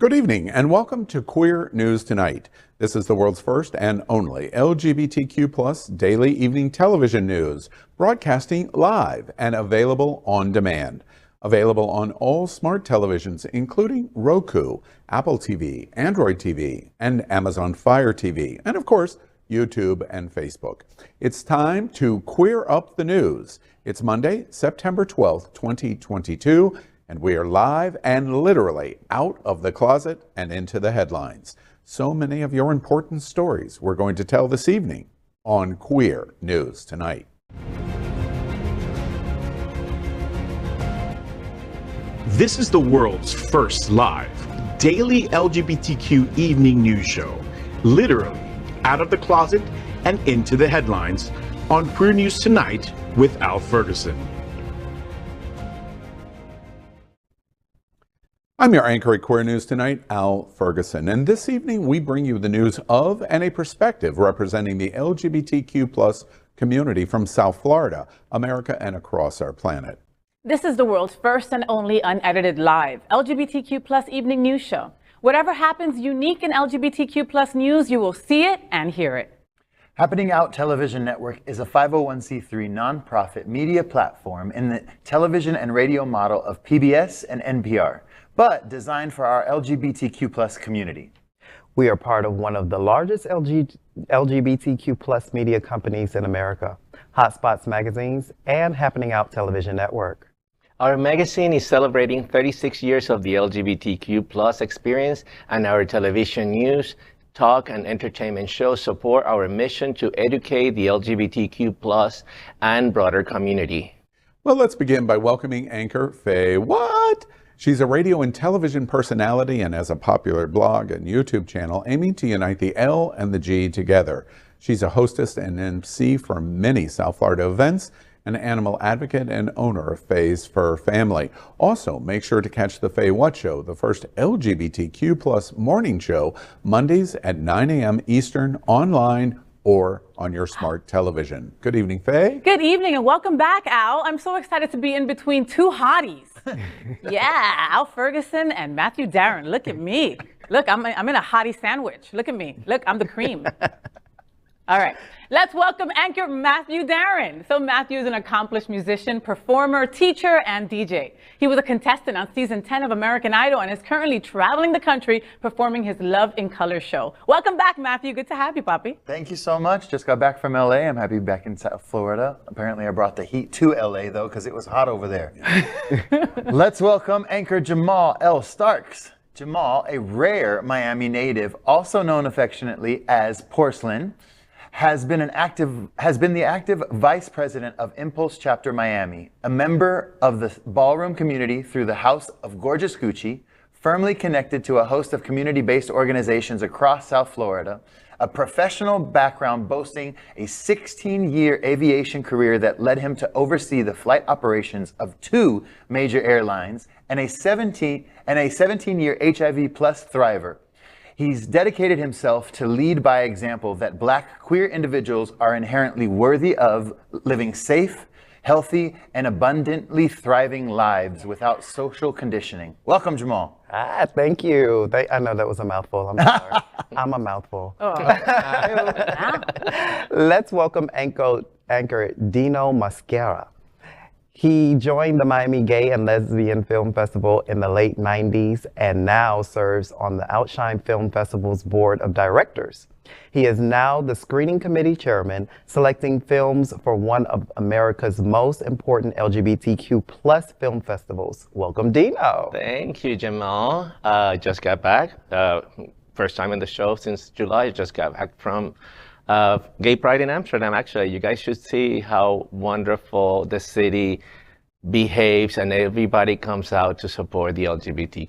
Good evening and welcome to Queer News Tonight. This is the world's first and only LGBTQ plus daily evening television news, broadcasting live and available on demand. Available on all smart televisions, including Roku, Apple TV, Android TV, and Amazon Fire TV, and of course, YouTube and Facebook. It's time to queer up the news. It's Monday, September 12th, 2022, and we are live and literally out of the closet and into the headlines. So many of your important stories we're going to tell this evening on Queer News Tonight. This is the world's first live daily LGBTQ evening news show, literally out of the closet and into the headlines on Queer News Tonight with Al Ferguson. I'm your anchor at Queer News Tonight, Al Ferguson, and this evening we bring you the news of and a perspective representing the LGBTQ plus community from South Florida, America, and across our planet. This is the world's first and only unedited live LGBTQ plus evening news show. Whatever happens unique in LGBTQ plus news, you will see it and hear it. Happening Out Television Network is a 501c3 nonprofit media platform in the television and radio model of PBS and NPR, but designed for our LGBTQ plus community. We are part of one of the largest LGBTQ plus media companies in America, Hotspots Magazines and Happening Out Television Network. Our magazine is celebrating 36 years of the LGBTQ plus experience, and our television news, talk, and entertainment shows support our mission to educate the LGBTQ plus and broader community. Well, let's begin by welcoming anchor FayWhat. She's a radio and television personality and has a popular blog and YouTube channel aiming to unite the L and the G together. She's a hostess and MC for many South Florida events, an animal advocate and owner of Faye's Fur Family. Also, make sure to catch the FayWhat Show, the first LGBTQ plus morning show, Mondays at 9 a.m. Eastern, online or on your smart television. Good evening, Faye. Good evening and welcome back, Al. I'm so excited to be in between two hotties. Yeah, Al Ferguson and Matthew Darren. Look at me. Look, I'm in a hottie sandwich. Look at me. Look, I'm the cream. All right, let's welcome anchor Matthew Darren. So Matthew is an accomplished musician, performer, teacher, and DJ. He was a contestant on season 10 of American Idol and is currently traveling the country performing his Love in Color show. Welcome back, Matthew. Good to have you, Papi. Thank you so much. Just got back from LA. I'm happy to be back in South Florida. Apparently I brought the heat to LA though, because it was hot over there. Let's welcome anchor Jamaal Starks. Jamaal, a rare Miami native, also known affectionately as Porcelain, has been the active vice president of Impulse Chapter Miami, a member of the ballroom community through the House of Gorgeous Gucci, firmly connected to a host of community-based organizations across South Florida, a professional background boasting a 16-year aviation career that led him to oversee the flight operations of 2 major airlines, and a 17-year HIV plus thriver. He's dedicated himself to lead by example that Black queer individuals are inherently worthy of living safe, healthy, and abundantly thriving lives without social conditioning. Welcome, Jamaal. Thank you. I know that was a mouthful. I'm sorry. I'm a mouthful. Oh. Let's welcome anchor Dino Mosquera. He joined the Miami Gay and Lesbian Film Festival in the late 90s and now serves on the Outshine Film Festival's board of directors. He is now the screening committee chairman, selecting films for one of America's most important LGBTQ plus film festivals. Welcome, Dino. Thank you, Jamaal. Just got back. First time in the show since July. Just got back from Gay Pride in Amsterdam. Actually, you guys should see how wonderful the city behaves and everybody comes out to support the LGBT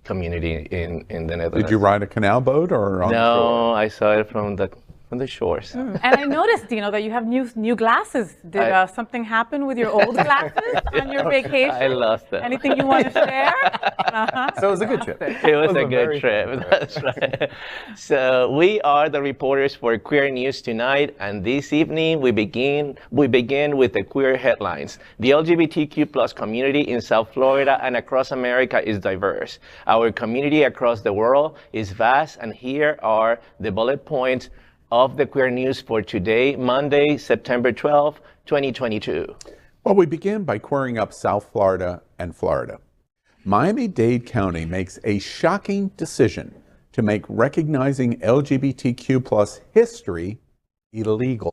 community in the Netherlands. Did you ride a canal boat or on the shore? I saw it from the from the shores. And I noticed, Dino, that you have new glasses. Did something happen with your old glasses on your vacation? I lost them. Anything you want to share? So it was a good trip. It was a good trip. That's right. So we are the reporters for Queer News Tonight, and this evening we begin with the queer headlines. The LGBTQ plus community in South Florida and across America is diverse. Our community across the world is vast, and here are the bullet points of the queer news for today, Monday, September 12, 2022. Well, we begin by querying up South Florida and Florida. Miami-Dade County makes a shocking decision to make recognizing LGBTQ plus history illegal.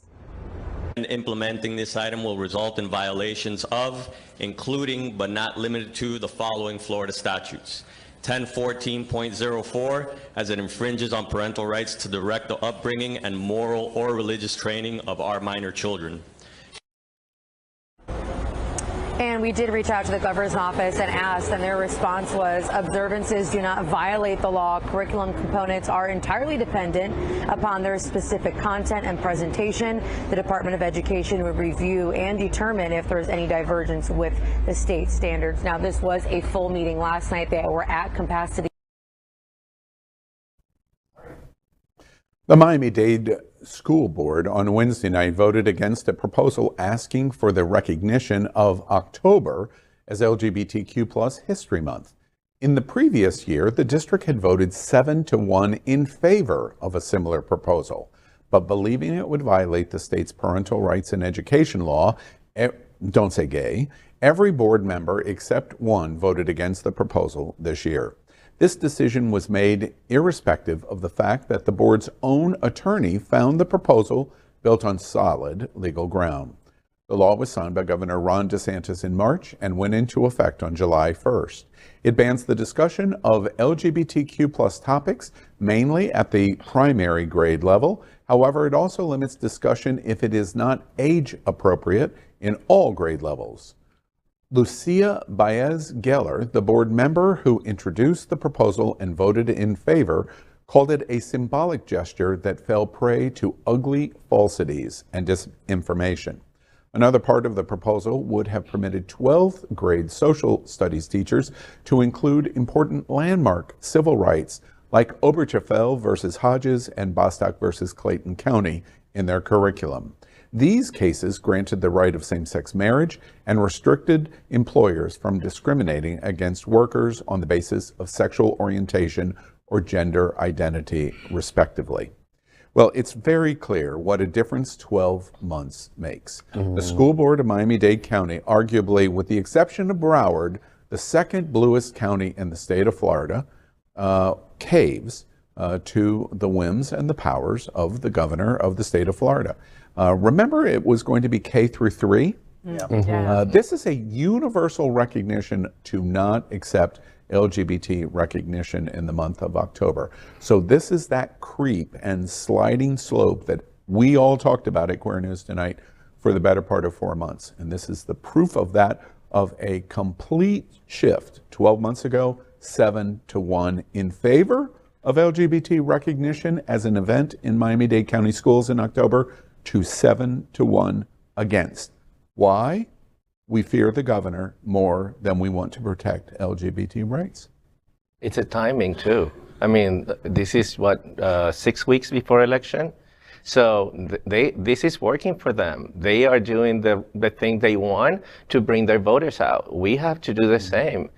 And implementing this item will result in violations of, including but not limited to, the following Florida statutes. 1014.04, as it infringes on parental rights to direct the upbringing and moral or religious training of our minor children. And we did reach out to the governor's office and asked, and their response was observances do not violate the law. Curriculum components are entirely dependent upon their specific content and presentation. The Department of Education would review and determine if there's any divergence with the state standards. Now, this was a full meeting last night. They were at capacity. The Miami-Dade School Board on Wednesday night voted against a proposal asking for the recognition of October as LGBTQ plus History Month. In the previous year, the district had voted 7-1 in favor of a similar proposal, but believing it would violate the state's parental rights and education law, don't say gay, every board member except one voted against the proposal this year. This decision was made irrespective of the fact that the board's own attorney found the proposal built on solid legal ground. The law was signed by Governor Ron DeSantis in March and went into effect on July 1st. It bans the discussion of LGBTQ plus topics, mainly at the primary grade level. However, it also limits discussion if it is not age appropriate in all grade levels. Lucia Baez-Geller, the board member who introduced the proposal and voted in favor, called it a symbolic gesture that fell prey to ugly falsities and disinformation. Another part of the proposal would have permitted 12th grade social studies teachers to include important landmark civil rights like Obergefell versus Hodges and Bostock versus Clayton County in their curriculum. These cases granted the right of same-sex marriage and restricted employers from discriminating against workers on the basis of sexual orientation or gender identity, respectively. Well, it's very clear what a difference 12 months makes. The school board of Miami-Dade County, arguably with the exception of Broward, the second bluest county in the state of Florida, caves to the whims and the powers of the governor of the state of Florida. Remember, it was going to be K through 3? Yeah. This is a universal recognition to not accept LGBT recognition in the month of October. So this is that creep and sliding slope that we all talked about at Queer News Tonight for the better part of 4 months. And this is the proof of that, of a complete shift 12 months ago, 7-1 in favor of LGBT recognition as an event in Miami-Dade County schools in October, to 7-1 against. Why? We fear the governor more than we want to protect LGBT rights. It's a timing too. I mean, this is what, 6 weeks before election? So this is working for them. They are doing the thing they want to bring their voters out. We have to do the same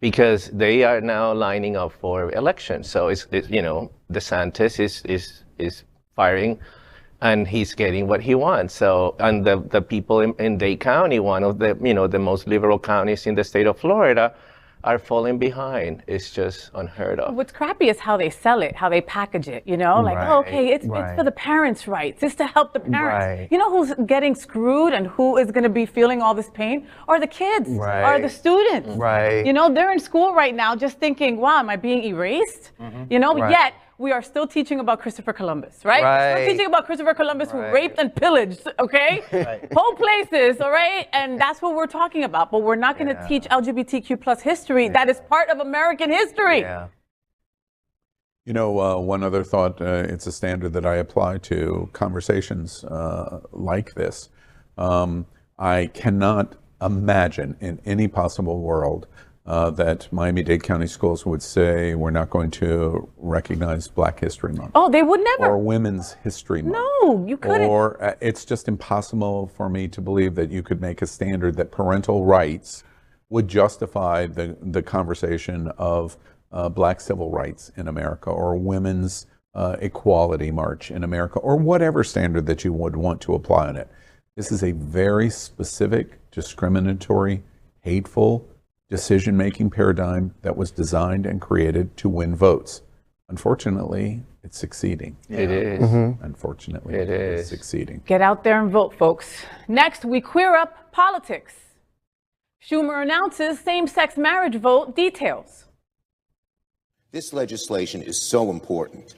because they are now lining up for election. So it's you know, DeSantis is firing and he's getting what he wants. So, and the people in Dade County, one of the, you know, the most liberal counties in the state of Florida, are falling behind. It's just unheard of. What's crappy is how they sell it, how they package it, you know? Like, oh, okay, it's for the parents' rights. It's to help the parents. You know who's getting screwed and who is going to be feeling all this pain? Are the kids, are the students. You know, they're in school right now just thinking, wow, am I being erased? You know, yet we are still teaching about Christopher Columbus, right? We're still teaching about Christopher Columbus who raped and pillaged, okay? Whole places, all right? And that's what we're talking about. But we're not going to teach LGBTQ plus history that is part of American history. You know, one other thought, it's a standard that I apply to conversations like this. I cannot imagine in any possible world that Miami-Dade County Schools would say we're not going to recognize Black History Month. Oh, they would never. Or Women's History Month. No, you couldn't. Or it's just impossible for me to believe that you could make a standard that parental rights would justify the conversation of Black civil rights in America, or women's equality march in America, or whatever standard that you would want to apply on it. This is a very specific, discriminatory, hateful decision-making paradigm that was designed and created to win votes. Unfortunately, it's succeeding. It is. Unfortunately, It is. succeeding. Get out there and vote, folks. Next, we queer up politics. Schumer announces same-sex marriage vote details. This legislation is so important.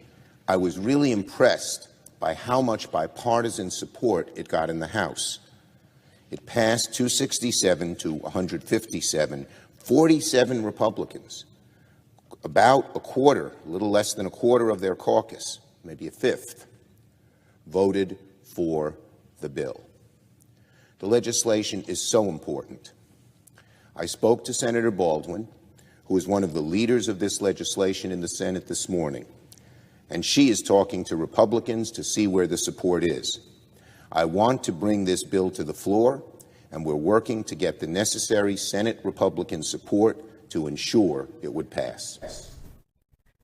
I was really impressed by how much bipartisan support it got in the House. It passed 267 to 157, 47 Republicans, about a quarter, a little less than a quarter of their caucus, maybe a fifth, voted for the bill. The legislation is so important. I spoke to Senator Baldwin, who is one of the leaders of this legislation in the Senate this morning, and she is talking to Republicans to see where the support is. I want to bring this bill to the floor, and we're working to get the necessary Senate Republican support to ensure it would pass.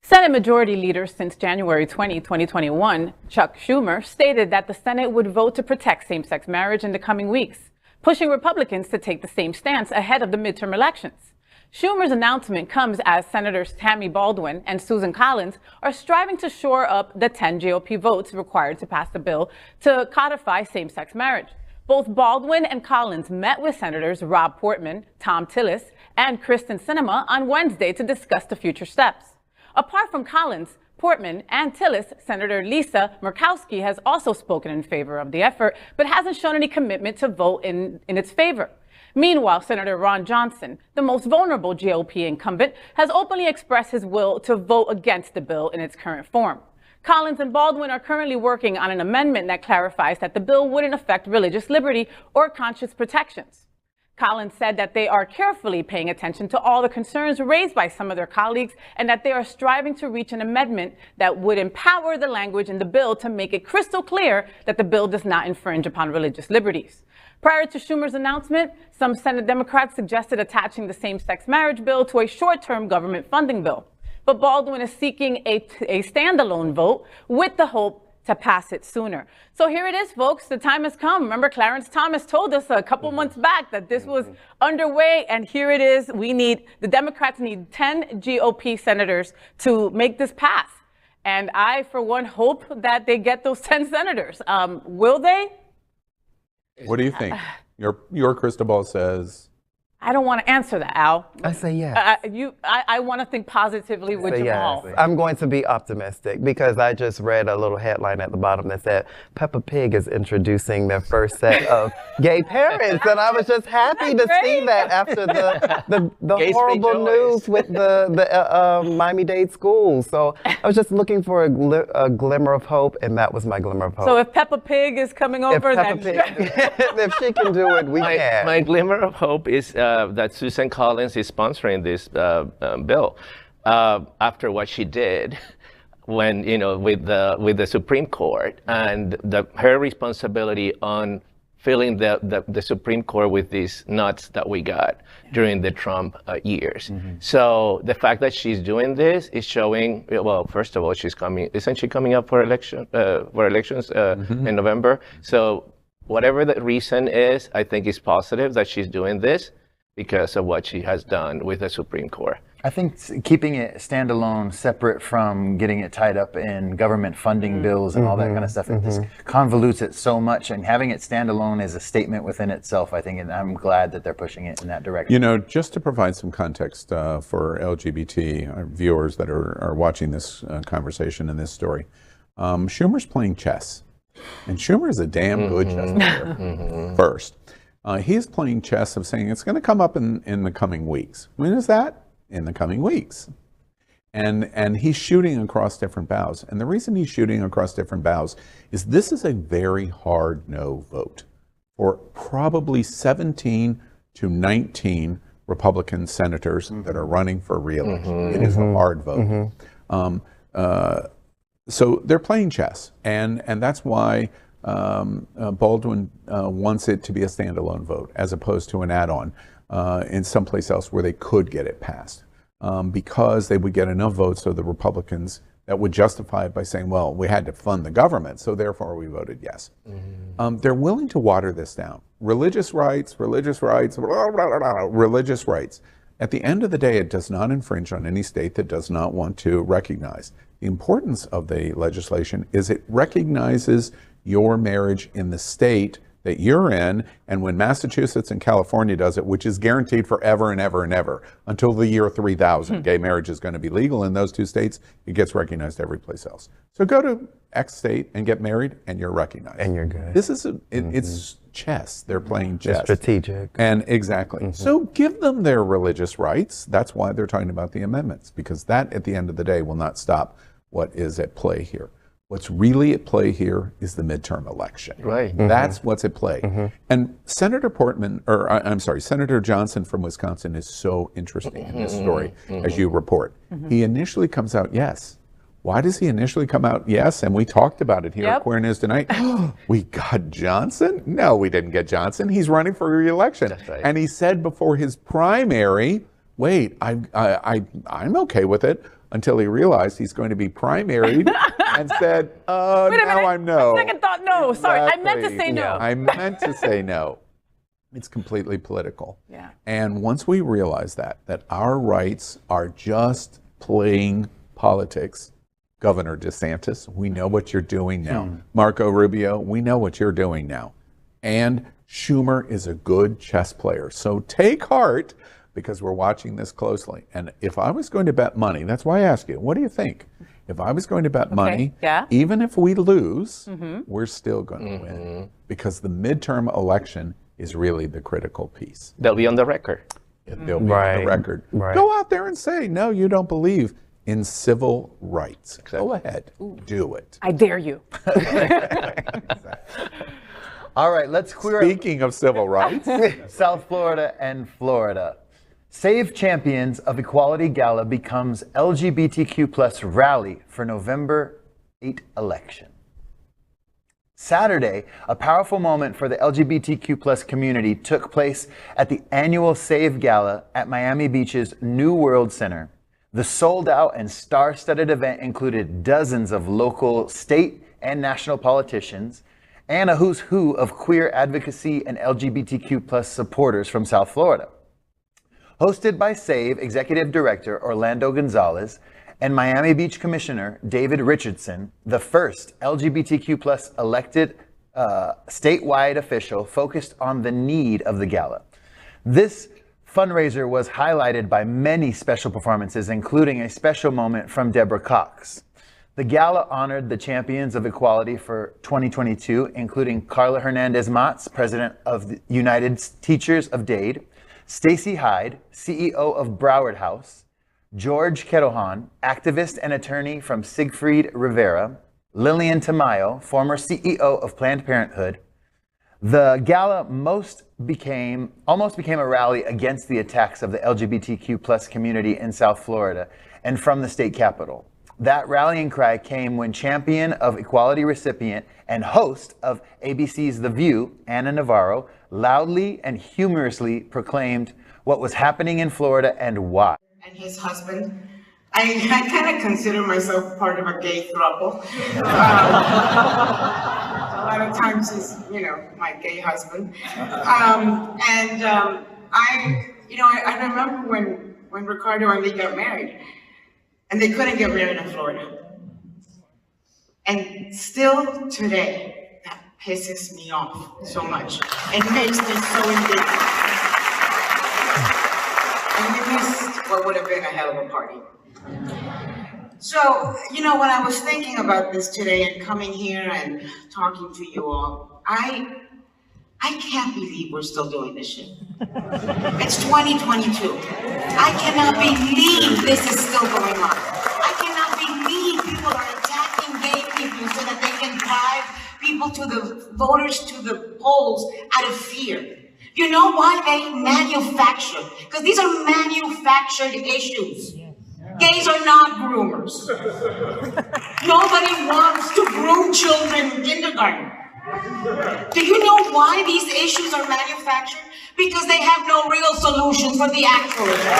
Senate Majority Leader since January 20, 2021, Chuck Schumer, stated that the Senate would vote to protect same-sex marriage in the coming weeks, pushing Republicans to take the same stance ahead of the midterm elections. Schumer's announcement comes as Senators Tammy Baldwin and Susan Collins are striving to shore up the 10 GOP votes required to pass the bill to codify same-sex marriage. Both Baldwin and Collins met with Senators Rob Portman, Tom Tillis, and Kristen Sinema on Wednesday to discuss the future steps. Apart from Collins, Portman, and Tillis, Senator Lisa Murkowski has also spoken in favor of the effort, but hasn't shown any commitment to vote in its favor. Meanwhile, Senator Ron Johnson, the most vulnerable GOP incumbent, has openly expressed his will to vote against the bill in its current form. Collins and Baldwin are currently working on an amendment that clarifies that the bill wouldn't affect religious liberty or conscience protections. Collins said that they are carefully paying attention to all the concerns raised by some of their colleagues and that they are striving to reach an amendment that would empower the language in the bill to make it crystal clear that the bill does not infringe upon religious liberties. Prior to Schumer's announcement, some Senate Democrats suggested attaching the same-sex marriage bill to a short-term government funding bill. But Baldwin is seeking a standalone vote with the hope to pass it sooner. So here it is, folks. The time has come. Remember, Clarence Thomas told us a couple months back that this was underway, and here it is. The Democrats need 10 GOP senators to make this pass. And I, for one, hope that they get those 10 senators. Will they? What do you think? Your crystal ball says. I don't want to answer that, Al. I say yes. I want to think positively with Jamaal. Yes. I'm going to be optimistic because I just read a little headline at the bottom that said Peppa Pig is introducing their first set of gay parents, and I was just happy to see that after the horrible news with the Miami-Dade schools. So I was just looking for a glimmer of hope, and that was my glimmer of hope. So if Peppa Pig is coming over, then if she can do it, we can. My glimmer of hope is that Susan Collins is sponsoring this bill after what she did when, with the Supreme Court and her responsibility on filling the Supreme Court with these nuts that we got during the Trump years. So the fact that she's doing this is showing, well, first of all, isn't she coming up for elections in November? So whatever the reason is, I think it's positive that she's doing this because of what she has done with the Supreme Court. I think keeping it standalone, separate from getting it tied up in government funding bills and all that kind of stuff, it just convolutes it so much. And having it standalone is a statement within itself, I think, and I'm glad that they're pushing it in that direction. Just to provide some context for LGBT viewers that are watching this conversation and this story, Schumer's playing chess. And Schumer is a damn good chess player, first. He's playing chess of saying it's going to come up in the coming weeks. When is that? In the coming weeks. And he's shooting across different bows. And the reason he's shooting across different bows is this is a very hard no vote for probably 17 to 19 Republican senators that are running for re-election. It is a hard vote. So they're playing chess, and that's why Baldwin wants it to be a standalone vote as opposed to an add-on in someplace else where they could get it passed. Because they would get enough votes so the Republicans that would justify it by saying, well, we had to fund the government, so therefore we voted yes. They're willing to water this down. Religious rights, religious rights, religious rights. At the end of the day, it does not infringe on any state that does not want to recognize. The importance of the legislation is it recognizes your marriage in the state that you're in, and when Massachusetts and California does it, which is guaranteed forever and ever and ever, until the year 3000, gay marriage is going to be legal in those two states, it gets recognized every place else. So go to X state and get married, and you're recognized. And you're good. This is, it's chess. They're playing chess. It's strategic. And exactly. So give them their religious rights. That's why they're talking about the amendments, because that, at the end of the day, will not stop what is at play here. What's really at play here is the midterm election. Right. That's what's at play. And Senator Senator Johnson from Wisconsin is so interesting in this story, as you report. He initially comes out yes. Why does he initially come out yes? And we talked about it here at Queer News Tonight. We got Johnson? No, we didn't get Johnson. He's running for re-election. That's right. And he said before his primary, wait, I'm okay with it, until he realized he's going to be primaried and said, now I'm no. Second thought, no. Sorry, I meant to say no. I meant to say no. It's completely political. Yeah. And once we realize that our rights are just playing politics, Governor DeSantis, we know what you're doing now. Marco Rubio, we know what you're doing now. And Schumer is a good chess player. So take heart, because we're watching this closely. And if I was going to bet money, that's why I ask you, what do you think? If I was going to bet money, even if we lose, we're still going to win. Because the midterm election is really the critical piece. They'll be on the record. They'll be on the record. Go out there and say, no, you don't believe in civil rights. Go ahead, do it. I dare you. All right, let's queer up. Speaking of civil rights. South Florida and Florida. Save Champions of Equality Gala becomes LGBTQ plus rally for November 8 election. Saturday, a powerful moment for the LGBTQ plus community took place at the annual Save Gala at Miami Beach's New World Center. The sold-out and star-studded event included dozens of local, state, and national politicians, and a who's who of queer advocacy and LGBTQ plus supporters from South Florida. Hosted by SAVE Executive Director Orlando Gonzalez and Miami Beach Commissioner David Richardson, the first LGBTQ plus elected statewide official focused on the need of the gala. This fundraiser was highlighted by many special performances, including a special moment from Deborah Cox. The gala honored the champions of equality for 2022, including Carla Hernandez-Motz, president of the United Teachers of Dade, Stacey Hyde, CEO of Broward House, George Kedohan, activist and attorney from Siegfried Rivera, Lillian Tamayo, former CEO of Planned Parenthood. The gala almost became a rally against the attacks of the LGBTQ plus community in South Florida and from the state capitol. That rallying cry came when champion of equality recipient and host of ABC's The View, Ana Navarro, loudly and humorously proclaimed what was happening in Florida and why. And his husband. I kind of consider myself part of a gay throuple. A lot of times he's, my gay husband. I remember when Ricardo and Lee got married, and they couldn't get married in Florida. And still today, that pisses me off so much. It makes me so indignant. And we missed what would have been a hell of a party. So, when I was thinking about this today and coming here and talking to you all, I can't believe we're still doing this shit. It's 2022. I cannot believe this is still going on. people voters to the polls out of fear. You know why they manufacture? Because these are manufactured issues. Gays are not groomers. Nobody wants to groom children in kindergarten. Do you know why these issues are manufactured? Because they have no real solution for the actual issue.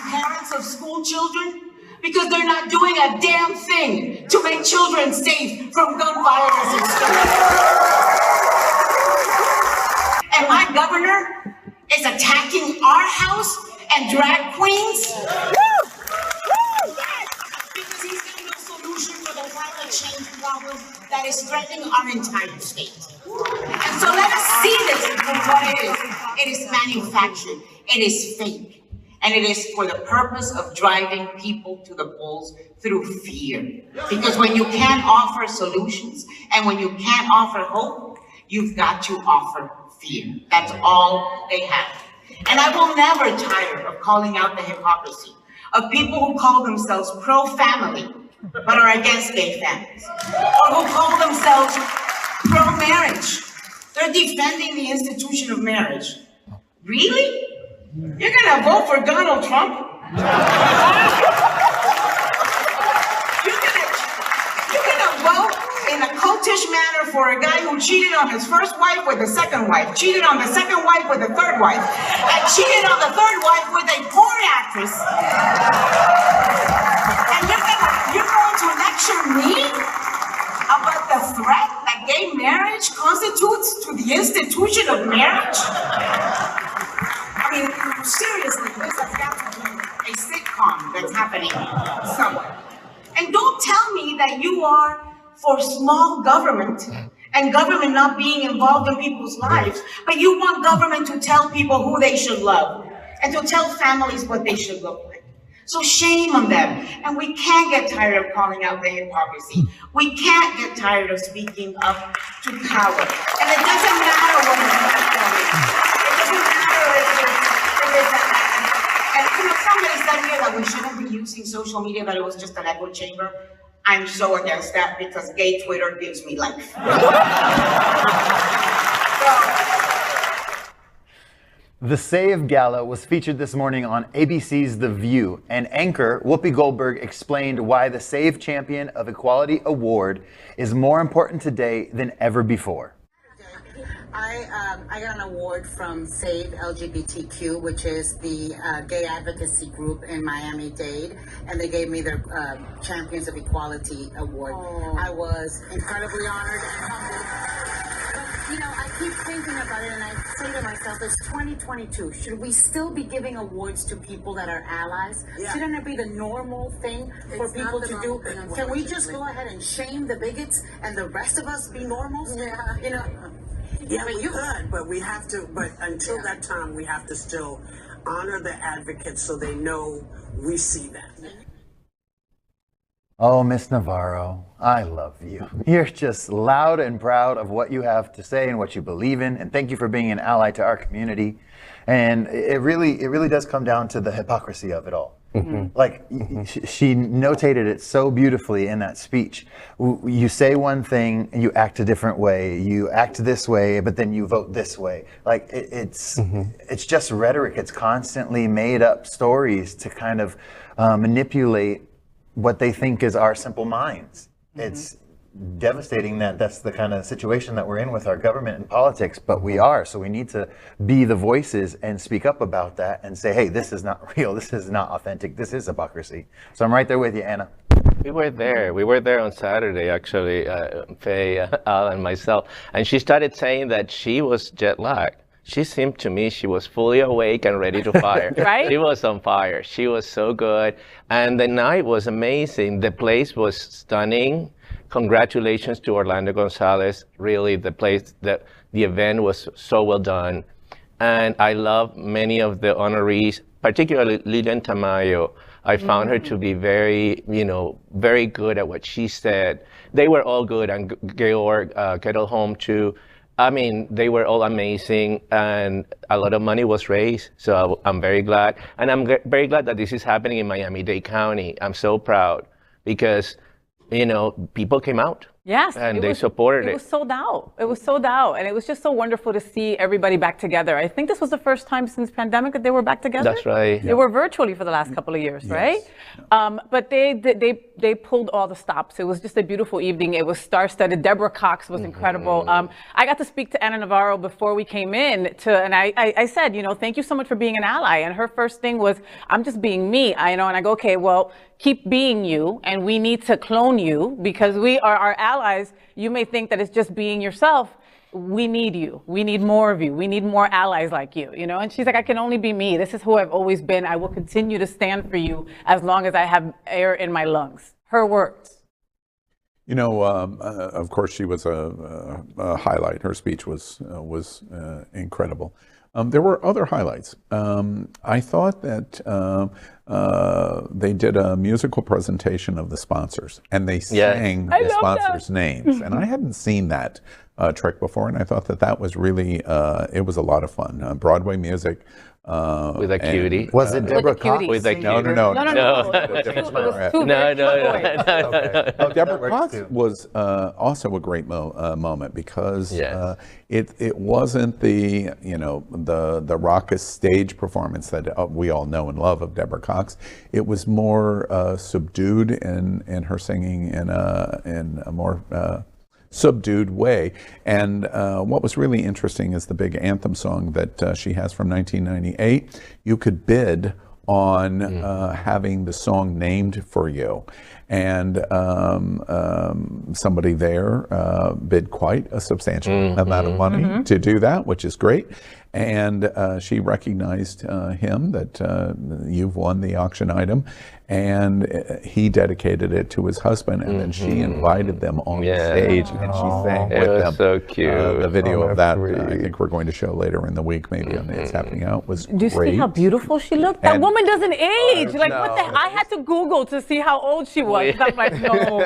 Parents of school children, because they're not doing a damn thing to make children safe from gun violence in schools. And my governor is attacking our house and drag queens because he's got no solution for the climate change problem that is threatening our entire state. And so let us see this for what it is. It is manufactured. It is fake. And it is for the purpose of driving people to the polls through fear. Because when you can't offer solutions and when you can't offer hope, you've got to offer fear. That's all they have. And I will never tire of calling out the hypocrisy of people who call themselves pro-family but are against gay families, or who call themselves pro-marriage. They're defending the institution of marriage. Really? You're gonna vote for Donald Trump? You're gonna vote in a cultish manner for a guy who cheated on his first wife with the second wife, cheated on the second wife with the third wife, and cheated on the third wife with a porn actress. And you're going to lecture me about the threat that gay marriage constitutes to the institution of marriage? I mean, seriously, this has got to be a sitcom that's happening somewhere. And don't tell me that you are for small government and government not being involved in people's lives, but you want government to tell people who they should love and to tell families what they should look like. So shame on them. And we can't get tired of calling out the hypocrisy. We can't get tired of speaking up to power. And it doesn't matter what it is. It doesn't matter if and somebody said here that we shouldn't be using social media, that it was just an echo chamber. I'm so against that because gay Twitter gives me life. The Save Gala was featured this morning on ABC's The View, and anchor Whoopi Goldberg explained why the Save Champion of Equality Award is more important today than ever before. I got an award from Save LGBTQ, which is the gay advocacy group in Miami-Dade, and they gave me their Champions of Equality Award. Oh. I was incredibly honored and humbled. You know, I keep thinking about it and I say to myself, it's 2022. Should we still be giving awards to people that are allies? Yeah. Shouldn't it be the normal thing for people to do? Can we just go ahead and shame the bigots and the rest of us be normals? Yeah. You know? Yeah, we could, but we have to, but until that time, we have to still honor the advocates so they know we see them. Oh, Miss Navarro, I love you. You're just loud and proud of what you have to say and what you believe in, and thank you for being an ally to our community. And it really does come down to the hypocrisy of it all. Mm-hmm. Like, she notated it so beautifully in that speech. You say one thing and you act a different way. You act this way, but then you vote this way. Like, it's just rhetoric. It's constantly made up stories to kind of manipulate what they think is our simple minds. Mm-hmm. It's devastating that that's the kind of situation that we're in with our government and politics, but we are. So we need to be the voices and speak up about that and say, hey, this is not real. This is not authentic. This is hypocrisy. So I'm right there with you, Anna. We were there. We were there on Saturday, actually, Faye, Al, and myself. And she started saying that she was jet lagged. She seemed to me she was fully awake and ready to fire. Right? She was on fire. She was so good. And the night was amazing. The place was stunning. Congratulations to Orlando Gonzalez. Really, the event was so well done. And I love many of the honorees, particularly Lilian Tamayo. I found her to be very, very good at what she said. They were all good, and Georg Kettleholm too. I mean, they were all amazing, and a lot of money was raised. So I'm very glad, and I'm very glad that this is happening in Miami-Dade County. I'm so proud because, you know, people came out. Yes, and they supported it. It was sold out. It was sold out, and it was just so wonderful to see everybody back together. I think this was the first time since pandemic that they were back together. That's right. They were virtually for the last couple of years, right? But they pulled all the stops. It was just a beautiful evening. It was star-studded. Deborah Cox was incredible. I got to speak to Anna Navarro before we came in, and I said, you know, thank you so much for being an ally. And her first thing was, I'm just being me. And I go, okay, well, keep being you, and we need to clone you because we are our allies. You may think that it's just being yourself. We need you. We need more of you. We need more allies like you, you know? And she's like, I can only be me. This is who I've always been. I will continue to stand for you as long as I have air in my lungs. Her words. You know, of course, she was a highlight. Her speech was incredible. There were other highlights. I thought that they did a musical presentation of the sponsors, and they sang the sponsors' names. And I hadn't seen that trick before, and I thought that was really, it was a lot of fun. Broadway music. With a cutie. Was it Deborah Cox? With a cutie. No. Deborah Cox was also a great moment because it wasn't the, you know, the raucous stage performance that we all know and love of Deborah Cox. It was more subdued in her singing in a more subdued way. And what was really interesting is the big anthem song that she has from 1998. You could bid on having the song named for you. And somebody there bid quite a substantial amount of money to do that, which is great. And she recognized him that you've won the auction item, and he dedicated it to his husband, and then she invited them on stage, and she sang with them. So cute. The video of that, I think we're going to show later in the week, maybe on It's Happening Out, was Do you great. see how beautiful she looked? That woman doesn't age. Like, what the hell? I had to Google to see how old she was. I'm like, no.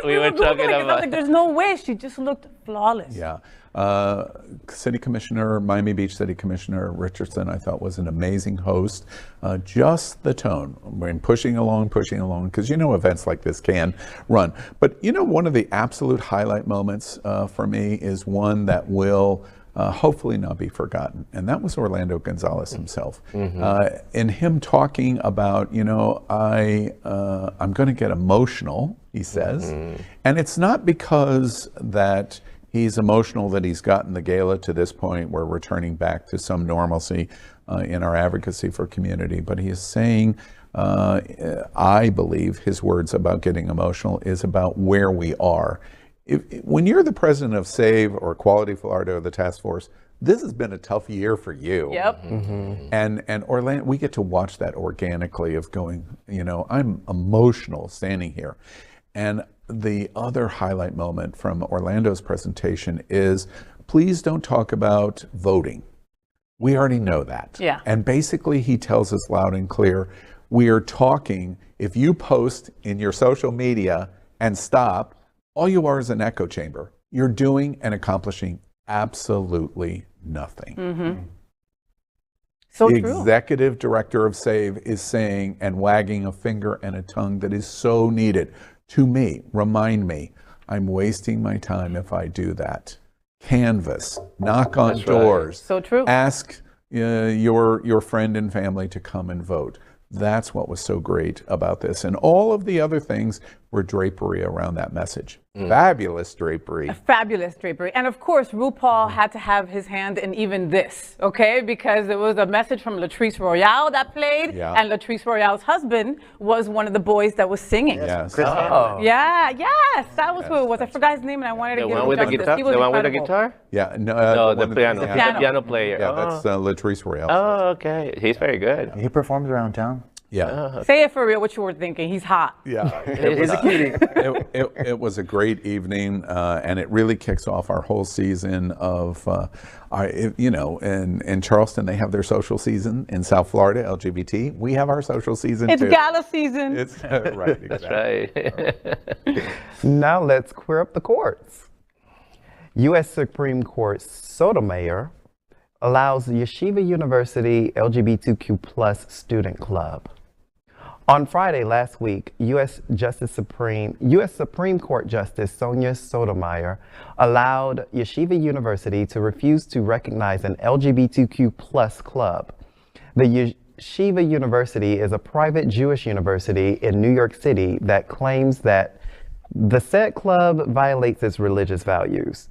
We were talking Googling, about. like, there's no way. She just looked flawless. Yeah. City Commissioner, Miami Beach City Commissioner Richardson, I thought was an amazing host. Just the tone, when pushing along, because you know events like this can run. But you know, one of the absolute highlight moments for me is one that will hopefully not be forgotten, and that was Orlando Gonzalez himself. In him talking about, you know, I'm going to get emotional, he says, and it's not because that he's emotional that he's gotten the gala to this point. We're returning back to some normalcy in our advocacy for community. But he is saying, I believe his words about getting emotional is about where we are. When you're the president of SAVE or Quality Florida or the task force, this has been a tough year for you. Yep. And Orlando, we get to watch that organically of going, you know, I'm emotional standing here. And the other highlight moment from Orlando's presentation is, please don't talk about voting. We already know that. Yeah. And basically he tells us loud and clear, we are talking, if you post in your social media and stop, all you are is an echo chamber. You're doing and accomplishing absolutely nothing. So the true. executive director of SAVE is saying and wagging a finger and a tongue that is so needed. To me, remind me, I'm wasting my time if I do that. Canvas, knock on doors. So true. Ask your friend and family to come and vote. That's what was so great about this. And all of the other things were drapery around that message. Fabulous drapery. Fabulous drapery. And of course, RuPaul had to have his hand in even this, okay? Because there was a message from Latrice Royale that played, and Latrice Royale's husband was one of the boys that was singing. Yes. Yeah, yes, that was who it was. I forgot his name and I wanted to give him with the justice. guitar? He was The one with the incredible. guitar? Yeah, No, the piano player. Yeah, that's Latrice Royale. Oh, okay. He's very good. He performs around town. Yeah. Say it for real, what you were thinking. He's hot. Yeah. He's a cutie. It was a great evening, and it really kicks off our whole season of, you know, in Charleston, they have their social season. In South Florida, LGBT, we have our social season It's too. gala season. It's right, exactly. That's right. Now let's queer up the courts. U.S. Supreme Court Sotomayor allows Yeshiva University LGBTQ plus student club. On Friday last week, U.S. Supreme Court Justice Sonia Sotomayor allowed Yeshiva University to refuse to recognize an LGBTQ plus club. The Yeshiva University is a private Jewish university in New York City that claims that the said club violates its religious values.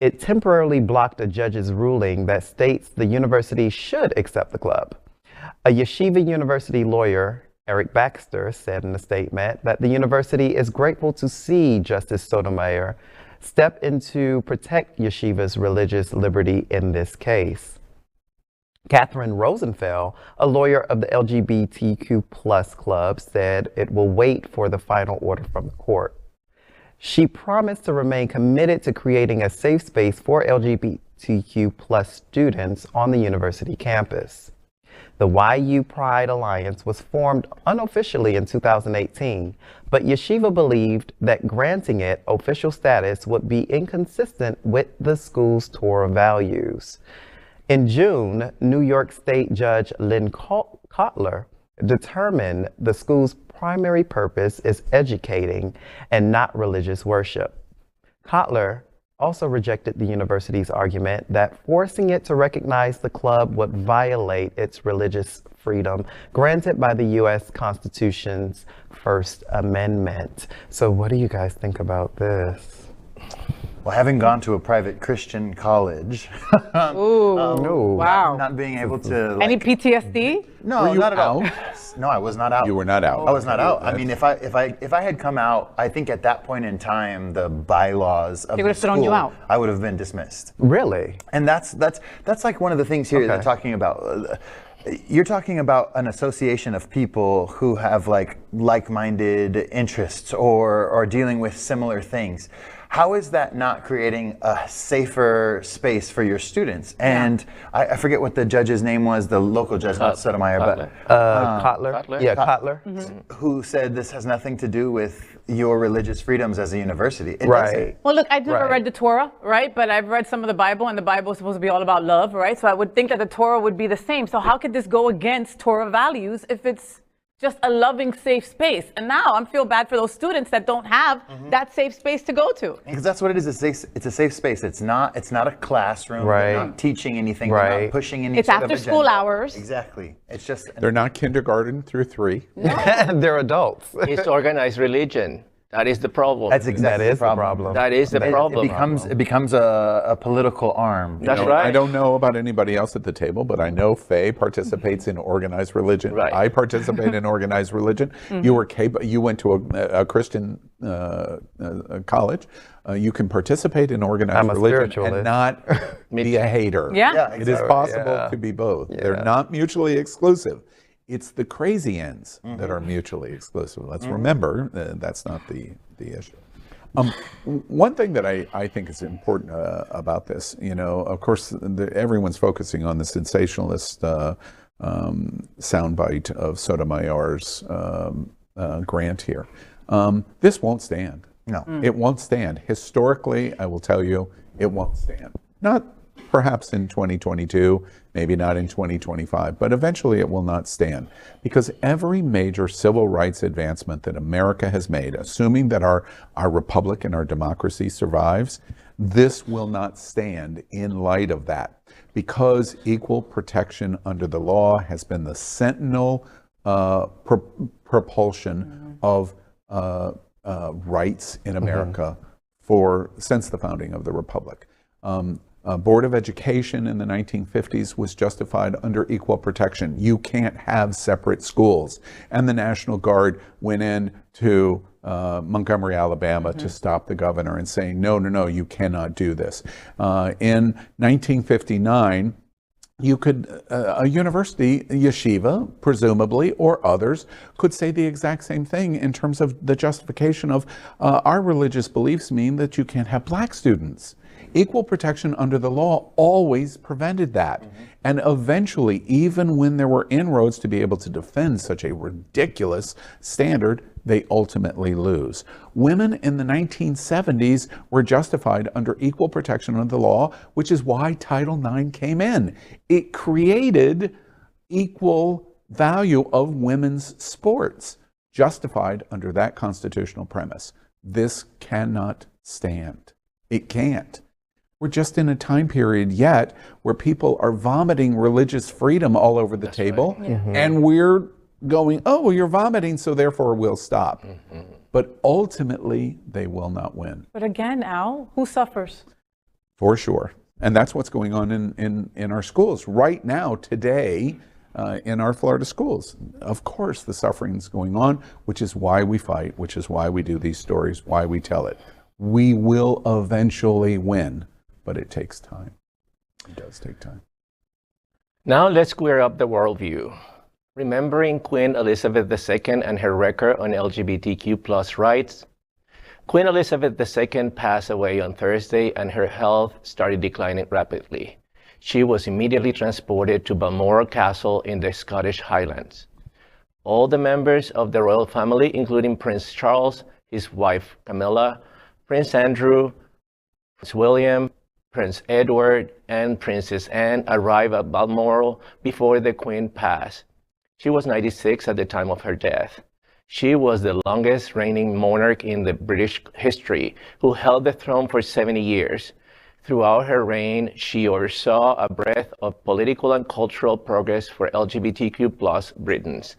It temporarily blocked a judge's ruling that states the university should accept the club. A Yeshiva University lawyer, Eric Baxter, said in a statement that the university is grateful to see Justice Sotomayor step in to protect Yeshiva's religious liberty in this case. Catherine Rosenfeld, a lawyer of the LGBTQ plus club, said it will wait for the final order from the court. She promised to remain committed to creating a safe space for LGBTQ plus students on the university campus. The YU Pride Alliance was formed unofficially in 2018, but Yeshiva believed that granting it official status would be inconsistent with the school's Torah values. In June, New York State Judge Lynn Kotler determined the school's primary purpose is educating and not religious worship. Kotler also rejected the university's argument that forcing it to recognize the club would violate its religious freedom granted by the U.S. Constitution's First Amendment. So what do you guys think about this? Well, having gone to a private Christian college, Wow. not being able to. Any PTSD? No, Were you not at all. out? No, I was not out. You were not out. I was not out. I mean, if I had come out, I think at that point in time, the bylaws of They the would have thrown you school, out. I would have been dismissed. Really? And that's like one of the things here they're talking about. You're talking about an association of people who have like-minded interests or dealing with similar things. How is that not creating a safer space for your students? And I forget what the judge's name was, the local judge, not Sotomayor, but Kotler? Yeah, Kotler. Who said this has nothing to do with your religious freedoms as a university. It Right. doesn't. Well, look, I've never read the Torah, right? But I've read some of the Bible, and the Bible is supposed to be all about love, right? So I would think that the Torah would be the same. So how could this go against Torah values if it's just a loving, safe space? And now I feel bad for those students that don't have that safe space to go to. Because that's what it is. It's a safe space. It's not a classroom. Right. They're not teaching anything. Right. They're not pushing any It's sort of after school agenda. hours. Exactly. It's just. They're not kindergarten through 3. They're adults. It's organized religion. That is the problem. That's exactly That is the problem. That is the problem. It becomes a political arm. That's know, right. I don't know about anybody else at the table, but I know Faye participates in organized religion. Right. I participate in organized religion. You were you went to a Christian college. You can participate in organized religion spiritualist. and not be a hater. Yeah. It is possible to be both. Yeah. They're not mutually exclusive. It's the crazy ends that are mutually exclusive. Let's remember that's not the issue. One thing that I think is important about this, of course, everyone's focusing on the sensationalist soundbite of Sotomayor's grant here. This won't stand. No. It won't stand. Historically, I will tell you, it won't stand. Not perhaps in 2022, maybe not in 2025, but eventually it will not stand. Because every major civil rights advancement that America has made, assuming that our republic and our democracy survives, this will not stand in light of that. Because equal protection under the law has been the sentinel propulsion of rights in America since the founding of the republic. Board of Education in the 1950s was justified under equal protection. You can't have separate schools. And the National Guard went in to Montgomery, Alabama to stop the governor and saying, no, you cannot do this. In 1959, you could, a university, yeshiva, presumably, or others, could say the exact same thing in terms of the justification of our religious beliefs mean that you can't have black students. Equal protection under the law always prevented that. And eventually, even when there were inroads to be able to defend such a ridiculous standard, they ultimately lose. Women in the 1970s were justified under equal protection under the law, which is why Title IX came in. It created equal value of women's sports, justified under that constitutional premise. This cannot stand. It can't. We're just in a time period yet where people are vomiting religious freedom all over the table, right. Yeah. and we're going, oh, well, you're vomiting, so therefore we'll stop. But ultimately, they will not win. But again, Al, who suffers? For sure. And that's what's going on in our schools right now, today, in our Florida schools. Of course, the suffering's going on, which is why we fight, which is why we do these stories, why we tell it. We will eventually win, but it takes time. It does take time. Now let's square up the worldview. Remembering Queen Elizabeth II and her record on LGBTQ plus rights, Queen Elizabeth II passed away on Thursday and her health started declining rapidly. She was immediately transported to Balmoral Castle in the Scottish Highlands. All the members of the royal family, including Prince Charles, his wife Camilla, Prince Andrew, Prince William, Prince Edward, and Princess Anne, arrived at Balmoral before the Queen passed. She was 96 at the time of her death. She was the longest reigning monarch in the British history, who held the throne for 70 years. Throughout her reign, she oversaw a breadth of political and cultural progress for LGBTQ plus Britons.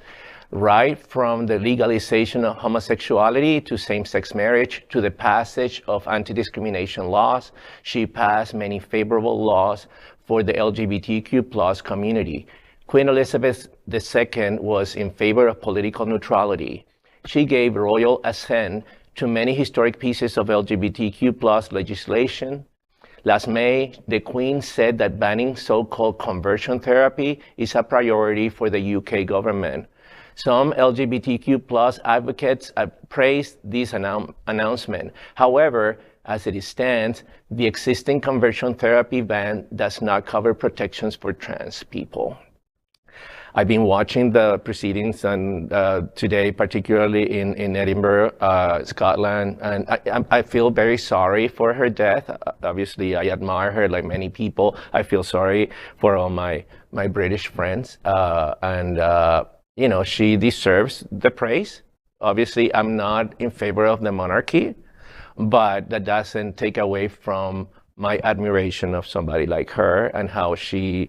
Right from the legalization of homosexuality to same-sex marriage to the passage of anti-discrimination laws, she passed many favorable laws for the LGBTQ plus community. Queen Elizabeth II was in favor of political neutrality. She gave royal assent to many historic pieces of LGBTQ plus legislation. Last May, the Queen said that banning so-called conversion therapy is a priority for the UK government. Some LGBTQ plus advocates have praised this announcement. However, as it stands, the existing conversion therapy ban does not cover protections for trans people. I've been watching the proceedings and today, particularly in Edinburgh, Scotland, and I feel very sorry for her death. Obviously, I admire her like many people. I feel sorry for all my British friends, you know, she deserves the praise. Obviously, I'm not in favor of the monarchy, but that doesn't take away from my admiration of somebody like her and how she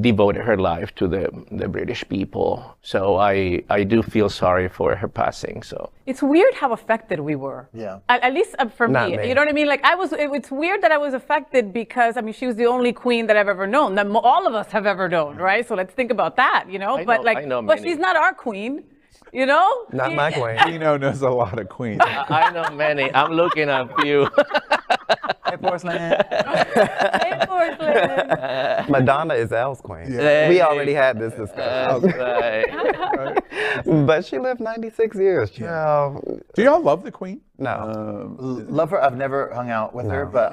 devoted her life to the British people. So I do feel sorry for her passing. So it's weird how affected we were. Yeah. At least for me. You know what I mean? Like it's weird that I was affected because I mean she was the only queen that I've ever known, that all of us have ever known, right? So let's think about that, you know. But she's not our queen. You know? Not my queen. Dino knows a lot of queens. I know many. I'm looking at you. Hey, porcelain. Hey, porcelain. Madonna is Al's queen. Yeah. We already had this discussion. Right. But she lived 96 years. Do y'all love the Queen? No. Love her. I've never hung out with her, but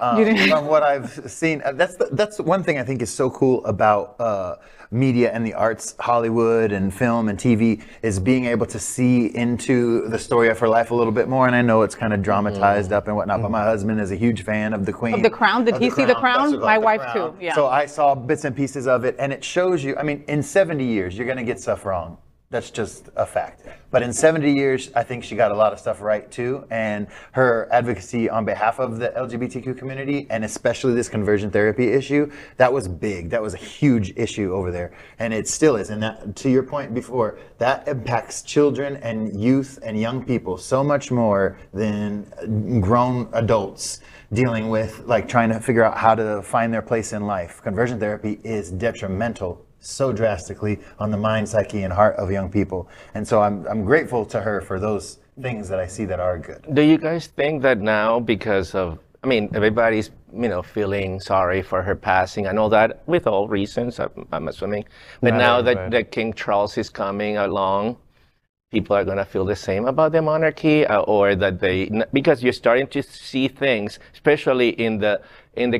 from what I've seen, that's one thing I think is so cool about media and the arts, Hollywood and film and TV, is being able to see into the story of her life a little bit more. And I know it's kind of dramatized up and whatnot, but my husband is a huge fan of the Queen. Of The Crown? Did he see The Crown? My wife too. Yeah. So I saw bits and pieces of it, and it shows you. I mean, in 70 years, you're going to get stuff wrong. That's just a fact. But in 70 years, I think she got a lot of stuff right too. And her advocacy on behalf of the LGBTQ community, and especially this conversion therapy issue, that was big. That was a huge issue over there. And it still is. And that, to your point before, that impacts children and youth and young people so much more than grown adults dealing with, like, trying to figure out how to find their place in life. Conversion therapy is detrimental so drastically on the mind, psyche, and heart of young people. And so I'm grateful to her for those things that I see that are good. Do you guys think that now, because of, I mean, everybody's, you know, feeling sorry for her passing and all that, with all reasons, I'm assuming, but now that King Charles is coming along, people are going to feel the same about the monarchy, or that because you're starting to see things, especially in the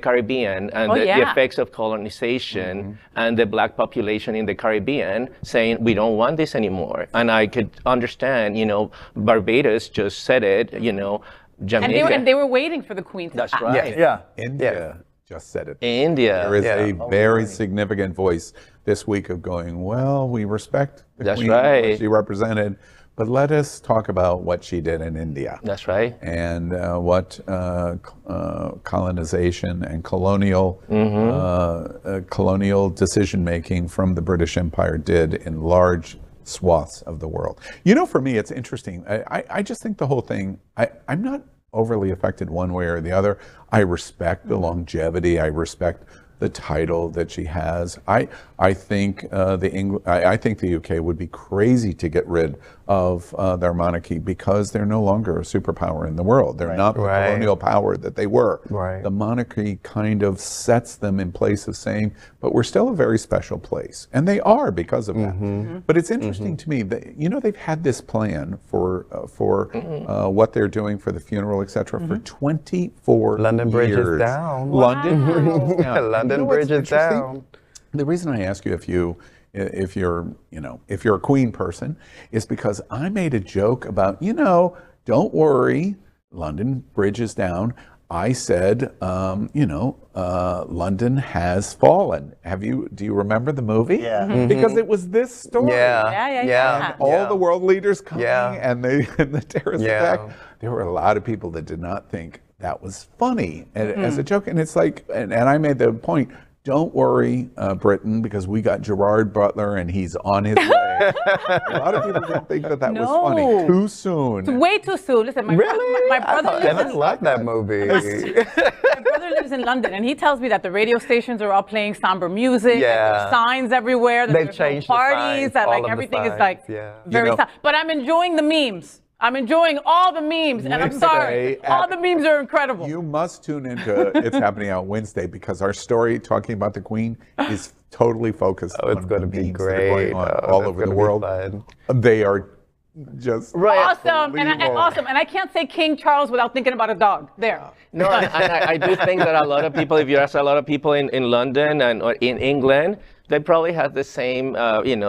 Caribbean and the effects of colonization and the black population in the Caribbean saying we don't want this anymore. And I could understand, Barbados just said it, Jamaica. And they were waiting for the Queen to That's act. right. Yeah. India just said it. India. There is a very significant voice this week of going, well, we respect the Queen, what she represented, but let us talk about what she did in India. That's right. And what colonization and colonial decision-making from the British Empire did in large swaths of the world. For me, it's interesting. I just think the whole thing, I'm not overly affected one way or the other. I respect the longevity. I respect the title that she has. I think I think the UK would be crazy to get rid of their monarchy because they're no longer a superpower in the world. They're not the colonial power that they were. The monarchy kind of sets them in place of saying, but we're still a very special place. And they are because of that. But it's interesting to me that, they've had this plan for what they're doing for the funeral, etc., for 24 London Bridge years. is down. London Bridge is down. London Bridge is down. The reason I ask you if you're a Queen person is because I made a joke about, don't worry, London Bridge is down. I said, London has fallen. Do you remember the movie? Yeah. Because it was this story. Yeah. And all the world leaders coming and the terrorist attack. There were a lot of people that did not think that was funny as a joke. And it's like, and I made the point, don't worry, Britain, because we got Gerard Butler and he's on his way. A lot of people didn't think that was funny. Too soon. It's way too soon. Listen, my brother lives I like that movie. My brother lives in London, and he tells me that the radio stations are all playing somber music. And there's signs everywhere. They've changed parties. The signs, and everything is very But I'm enjoying the memes. I'm enjoying all the memes, and I'm sorry. All the memes are incredible. You must tune into It's Happening on Wednesday because our story talking about the Queen is totally focused on it's going to be great. That are going on all over the world. They are just awesome. And I can't say King Charles without thinking about a dog. There. No, and I do think that a lot of people, if you ask a lot of people in London or in England, they probably have the same,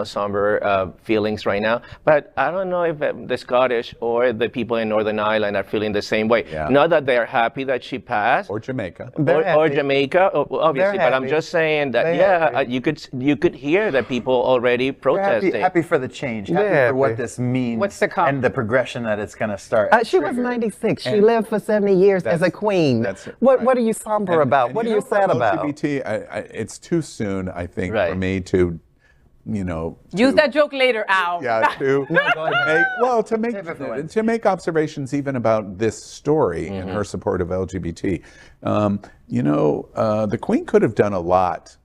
somber feelings right now. But I don't know if the Scottish or the people in Northern Ireland are feeling the same way. Yeah. Not that they are happy that she passed. Or Jamaica. Or Jamaica, obviously. But I'm just saying that, you could hear that people already protesting. Happy for the change. Happy for what this means. What's to come. And the progression that it's going to start. She was 96. She lived for 70 years as a queen. What are you somber about? What are you sad about? LGBT, it's too soon, I think, for me to, use that joke later, Al. Yeah, to make observations even about this story and her support of LGBT. The Queen could have done a lot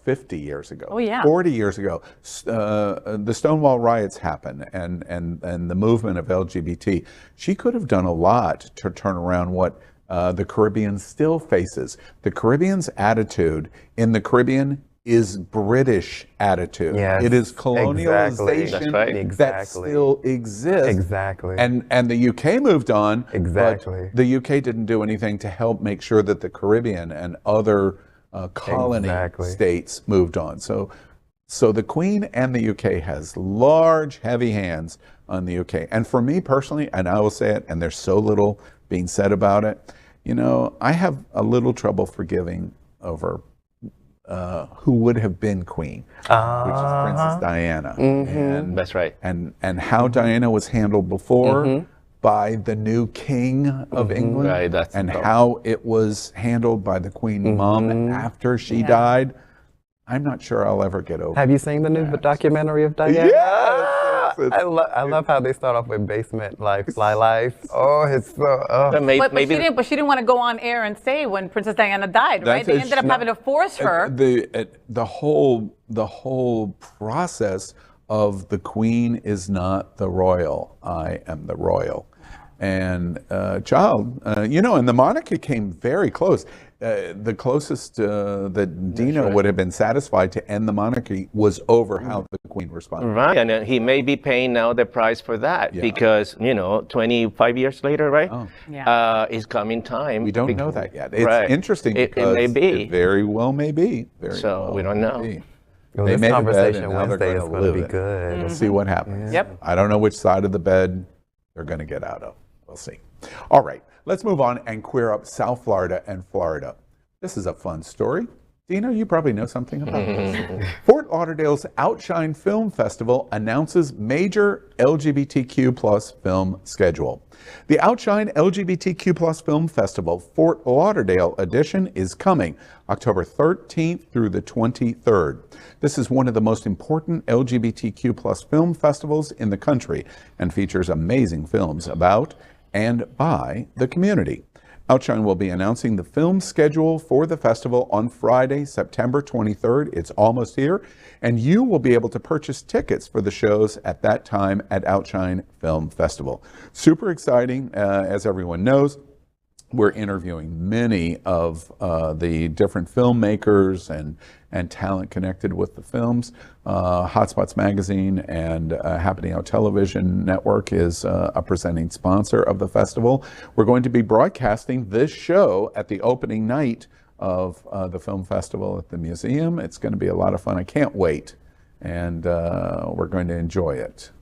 50 years ago. 40 years ago. The Stonewall riots happened and the movement of LGBT. She could have done a lot to turn around what the Caribbean still faces. The Caribbean's attitude in the Caribbean is British attitude. It is colonialization that still exists. And the UK moved on. But the UK didn't do anything to help make sure that the Caribbean and other colony states moved on. So the Queen and the UK has large, heavy hands on the UK. And for me personally, and I will say it, and there's so little being said about it, I have a little trouble forgiving over who would have been queen, which is Princess Diana. And that's right. And how Diana was handled before by the new king of England, and how it was handled by the Queen Mom after she died. I'm not sure I'll ever get over. Have you seen the new documentary of Diana? Yes! I love how they start off with Basement Life, Fly Life. Oh, it's so. But she didn't want to go on air and say when Princess Diana died, right? They ended up having to force her. The whole process of the Queen is not the royal. I am the royal. And and the monarchy came very close. the closest that Dino would have been satisfied to end the monarchy was over how the Queen responded. Right, and he may be paying now the price for that because 25 years later, right? Is coming time. We don't know that yet. It's interesting because it may be. It very well may be. We don't know. Well, they this made conversation a bed, and now they're Wednesday is gonna going to live be it. good. We'll see what happens. Yep. I don't know which side of the bed they're going to get out of. We'll see. All right, let's move on and queer up South Florida and Florida. This is a fun story. Dino, you probably know something about this. Fort Lauderdale's Outshine Film Festival announces major LGBTQ plus film schedule. The Outshine LGBTQ plus Film Festival Fort Lauderdale edition is coming October 13th through the 23rd. This is one of the most important LGBTQ plus film festivals in the country and features amazing films about and by the community. Outshine will be announcing the film schedule for the festival on Friday, September 23rd. It's almost here, and you will be able to purchase tickets for the shows at that time at Outshine Film Festival. Super exciting, as everyone knows. We're interviewing many of the different filmmakers and talent connected with the films. Hotspots Magazine and Happening Out Television Network is a presenting sponsor of the festival. We're going to be broadcasting this show at the opening night of the film festival at the museum. It's going to be a lot of fun. I can't wait, and we're going to enjoy it.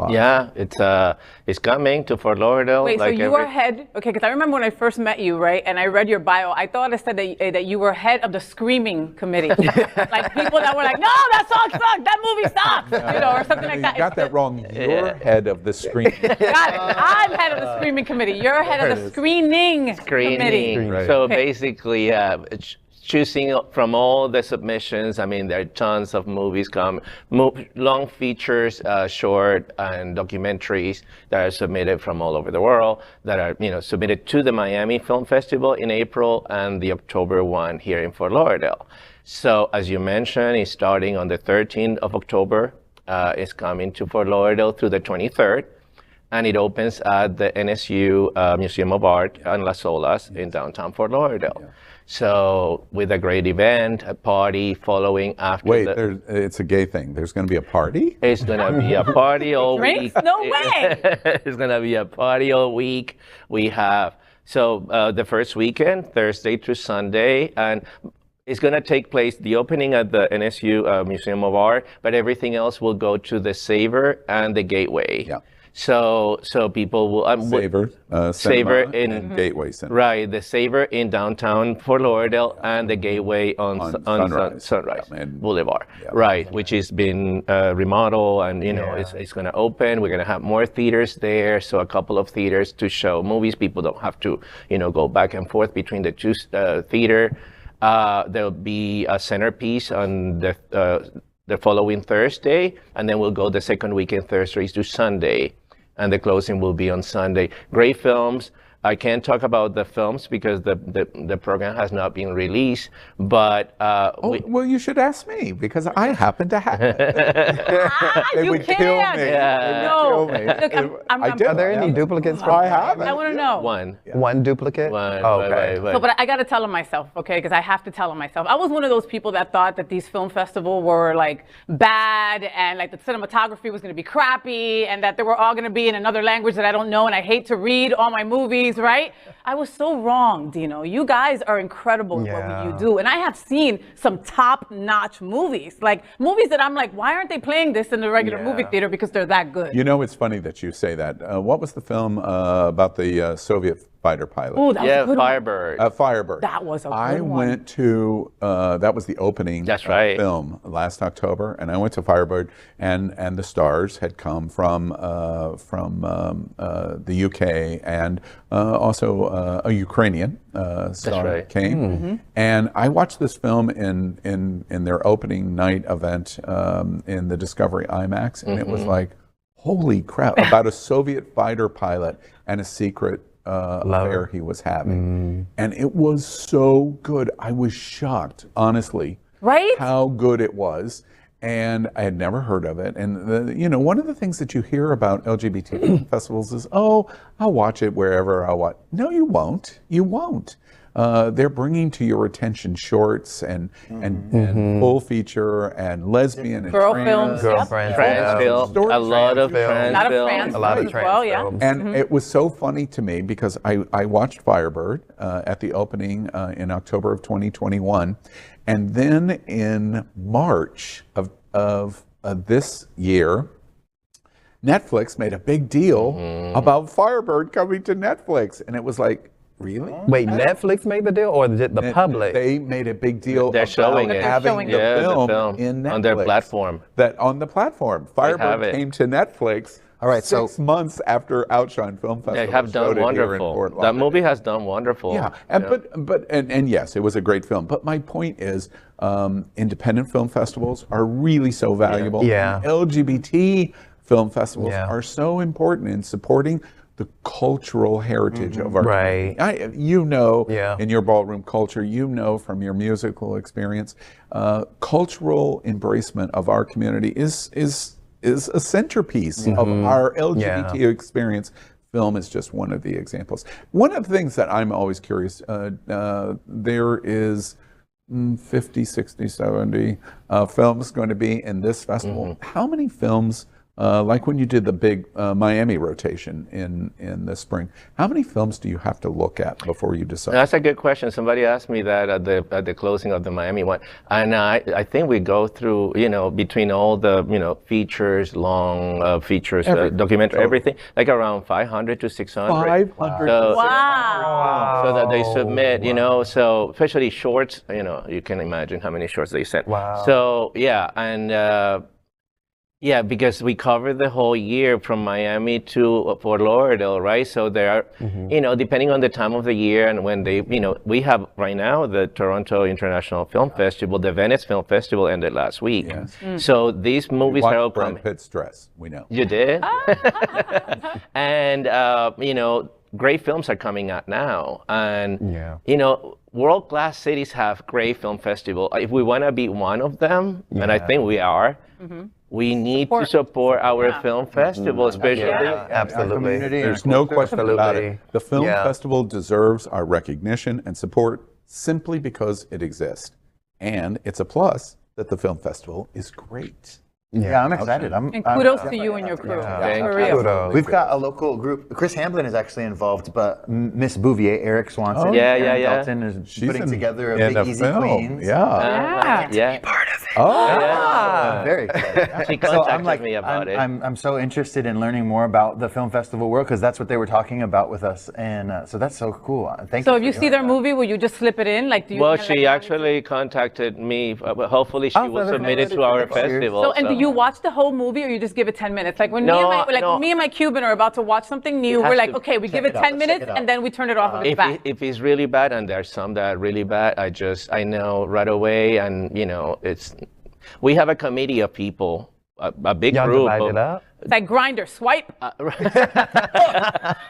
Yeah, it's coming to Fort Lauderdale. Wait, so you are head, okay, because I remember when I first met you, right, and I read your bio, I thought it said that you were head of the screaming committee. Like people that were like, no, that song sucks, that movie sucks, or something like that. You got that wrong. You're head of the screening. Got it. I'm head of the screaming committee. You're head of the screening committee. Right. So basically, choosing from all the submissions. I mean, there are tons of movies long features, short, and documentaries that are submitted from all over the world that are, submitted to the Miami Film Festival in April and the October one here in Fort Lauderdale. So as you mentioned, it's starting on the 13th of October. It's coming to Fort Lauderdale through the 23rd. And it opens at the NSU Museum of Art in Las Olas in downtown Fort Lauderdale. Yeah. So with a great event, a party following after. Wait, it's a gay thing. There's going to be a party? It's going to be a party all week. No way! It's going to be a party all week. We have, the first weekend, Thursday through Sunday, and it's going to take place, the opening at the NSU Museum of Art, but everything else will go to the Savor and the Gateway. Yeah. So people will Savor in Gateway Center. Right, the Savor in downtown Fort Lauderdale and the Gateway on Sunrise Boulevard. Yeah. Right, which has been remodeled and it's going to open. We're going to have more theaters there, so a couple of theaters to show movies. People don't have to go back and forth between the two theater. There'll be a centerpiece on the following Thursday, and then we'll go the second weekend Thursday to Sunday, and the closing will be on Sunday. Great films. I can't talk about the films because the program has not been released, but well, you should ask me because I happen to have it. They would kill me. Yeah. No. Look, are there any duplicates? I have it. I want to know. One duplicate? Okay. So, but I got to tell them myself, okay, because I have to tell them myself. I was one of those people that thought that these film festivals were like bad and like the cinematography was going to be crappy and that they were all going to be in another language that I don't know and I hate to read all my movies. Right? I was so wrong, Dino. You guys are incredible at what you do. And I have seen some top-notch movies. Like movies that I'm like, why aren't they playing this in the regular movie theater because they're that good? It's funny that you say that. What was the film about the Soviet fighter pilot? Oh, that was a good Firebird. Firebird. That was a good one. I went to, that was the opening film last October, and I went to Firebird, and the stars had come from the UK, and also a Ukrainian star came. Mm-hmm. And I watched this film in their opening night event in the Discovery IMAX, and it was like, holy crap, about a Soviet fighter pilot and a secret affair he was having. And it was so good. I was shocked, honestly, right? How good it was. and I had never heard of it. And one of the things that you hear about LGBT festivals is, oh, I'll watch it wherever I want. No, you won't. You won't. They're bringing to your attention shorts and full feature and lesbian and Girl trans, films, trans film, a lot of trans films, a lot of trans films. And it was so funny to me because I watched Firebird at the opening in October of 2021, and then in March of this year, Netflix made a big deal about Firebird coming to Netflix, and it was like, really? Wait, Netflix made the deal, or did the public? They made a big deal. They're showing about it. having the film in Netflix on their platform. On the platform, Firebird came to Netflix. All right, 6 months after Outshine Film Festival. They have done wonderful. That movie has done wonderful. Yeah, and yes, it was a great film. But my point is, independent film festivals are really so valuable. Yeah. LGBT film festivals are so important in supporting the cultural heritage of our community. In your ballroom culture, from your musical experience, cultural embracement of our community is a centerpiece of our LGBT experience. Film is just one of the examples. One of the things that I'm always curious, there is 50, 60, 70 films going to be in this festival. How many films, like when you did the big Miami rotation in the spring, how many films do you have to look at before you decide? That's a good question. Somebody asked me that at the closing of the Miami one, and I think we go through, between all the features, long features, documentary, everything, like around 500 to 600. 500. So that they submit, so especially shorts, you can imagine how many shorts they sent. Wow. So yeah, and. Yeah, because we cover the whole year from Miami to Fort Lauderdale, right? So there are, depending on the time of the year and when they, we have right now the Toronto International Film Festival, the Venice Film Festival ended last week. Yes. So these movies are all coming. Brad Pitt's dress, we know. You did? And, great films are coming out now. And, world-class cities have great film festival. If we want to be one of them, and I think we are, we need to support our film festival, especially. Absolutely. There's no question about it. The film festival deserves our recognition and support simply because it exists. And it's a plus that the film festival is great. Yeah, I'm excited. And kudos to you and your crew. For real. We've got a local group. Chris Hamblin is actually involved, but Miss Bouvier, Eric Swanson, Dalton is putting together a big Easy Queens. Yeah. Be part of it. Oh, very excited. She contacted me about it. I'm so interested in learning more about the film festival world because that's what they were talking about with us, and so that's so cool. Thank you. So if you see their movie, will you just slip it in? Like, do you? Well, she actually contacted me. Hopefully, she will submit it to our festival. So, and do you watch the whole movie, or you just give it 10 minutes? Like when me and my Cuban are about to watch something new, we're like, okay, we give it 10 minutes, and then we turn it off if it's bad. If it's really bad, and there's some that are really bad, I know right away, and we have a committee of people, a big group. It's like Grindr, swipe.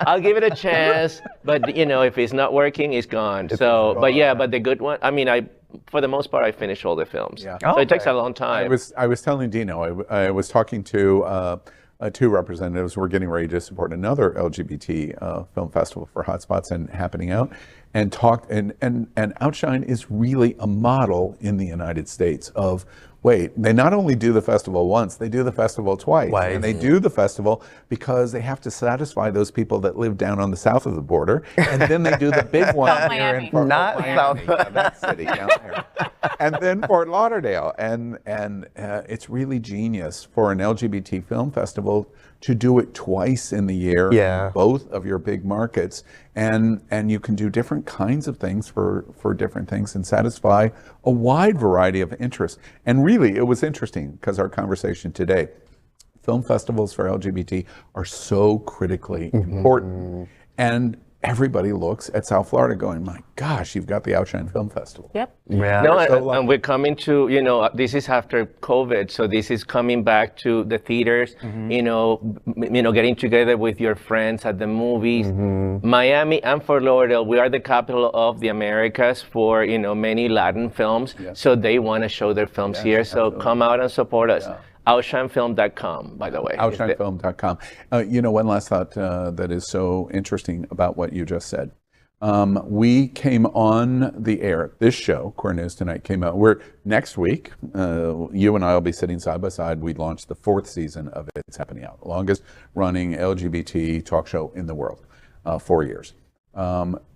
I'll give it a chance, but if it's not working, it's gone. But the good one, for the most part, I finish all the films. Yeah. So it takes a long time. I was telling Dino, I was talking to two representatives. We're getting ready to support another LGBT film festival for Hotspots and Happening Out, and Outshine is really a model in the United States of. Wait, they not only do the festival once, they do the festival twice. And they do the festival because they have to satisfy those people that live down on the south of the border. And then they do the big one here in Fort Miami, that city down there. And then Fort Lauderdale. And it's really genius for an LGBT film festival to do it twice in the year, both of your big markets. And you can do different kinds of things for different things and satisfy a wide variety of interests. And really, it was interesting because our conversation today, film festivals for LGBT are so critically important. And everybody looks at South Florida going, my gosh, you've got the Outshine Film Festival. Yep. Yeah. No, So, and we're coming to, you know, this is after COVID, so this is coming back to the theaters, you know, getting together with your friends at the movies. Miami and Fort Lauderdale, we are the capital of the Americas for, you know, many Latin films, so they want to show their films here, so come out and support us. Outshinefilm.com, by the way. Outshinefilm.com. You know, one last thought that is so interesting about what you just said. We came on the air, this show, Queer News Tonight, came out. Next week, you and I will be sitting side by side. We launched the 4th season of It's Happening Out, longest running LGBT talk show in the world, 4 years.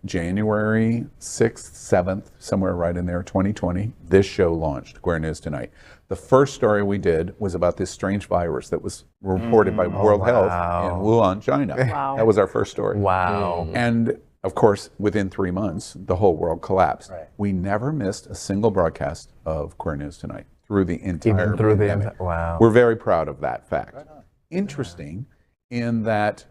January 6th, 7th, somewhere right in there, 2020, this show launched, Queer News Tonight. The first story we did was about this strange virus that was reported by World Health in Wuhan, China. Wow. That was our first story. Wow. And of course, within 3 months, the whole world collapsed. Right. We never missed a single broadcast of Queer News Tonight through the entire Even through pandemic. wow. We're very proud of that fact. Interesting in that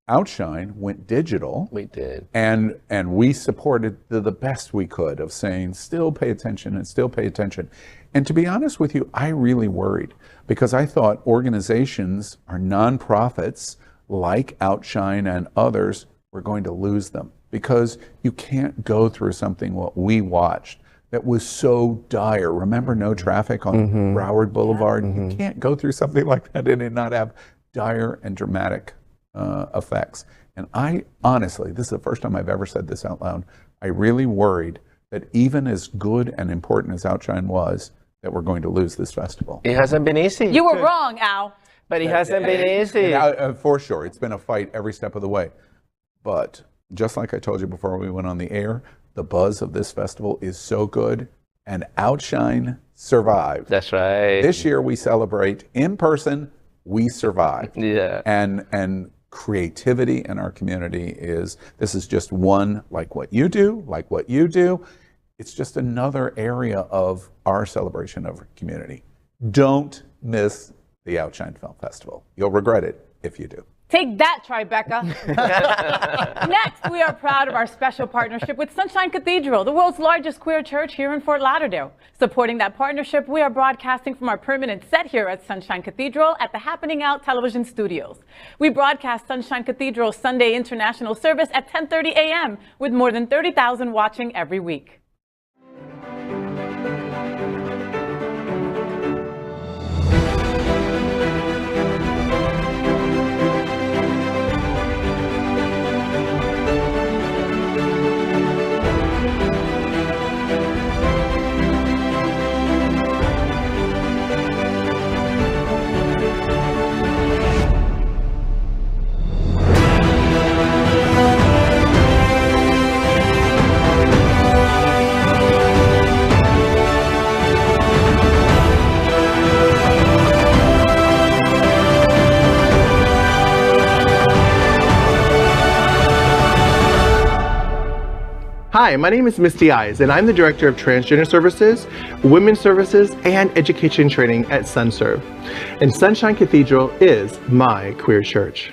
Outshine went digital. We did. And we supported the best we could of saying, still pay attention and still pay attention. And to be honest with you, I really worried because I thought organizations or nonprofits like Outshine and others were going to lose them because you can't go through something what we watched that was so dire. Remember no traffic on Broward Boulevard? You can't go through something like that and it not have dire and dramatic effects. And I honestly, this is the first time I've ever said this out loud, I really worried that even as good and important as Outshine was, that we're going to lose this festival. It hasn't been easy. You were wrong, Al. But it hasn't been easy. For sure, it's been a fight every step of the way. But just like I told you before we went on the air, the buzz of this festival is so good, and Outshine survived. That's right. This year we celebrate in person, we survived. Yeah. And creativity in our community this is just one like what you do. It's just another area of our celebration of our community. Don't miss the Outshine Film Festival. You'll regret it if you do. Take that, Tribeca. Next, we are proud of our special partnership with Sunshine Cathedral, the world's largest queer church here in Fort Lauderdale. Supporting that partnership, we are broadcasting from our permanent set here at Sunshine Cathedral at the Happening Out television studios. We broadcast Sunshine Cathedral's Sunday International Service at 10:30 a.m. with more than 30,000 watching every week. Hi, my name is Misty Eyes, and I'm the Director of Transgender Services, Women's Services, and Education Training at SunServe. And Sunshine Cathedral is my queer church.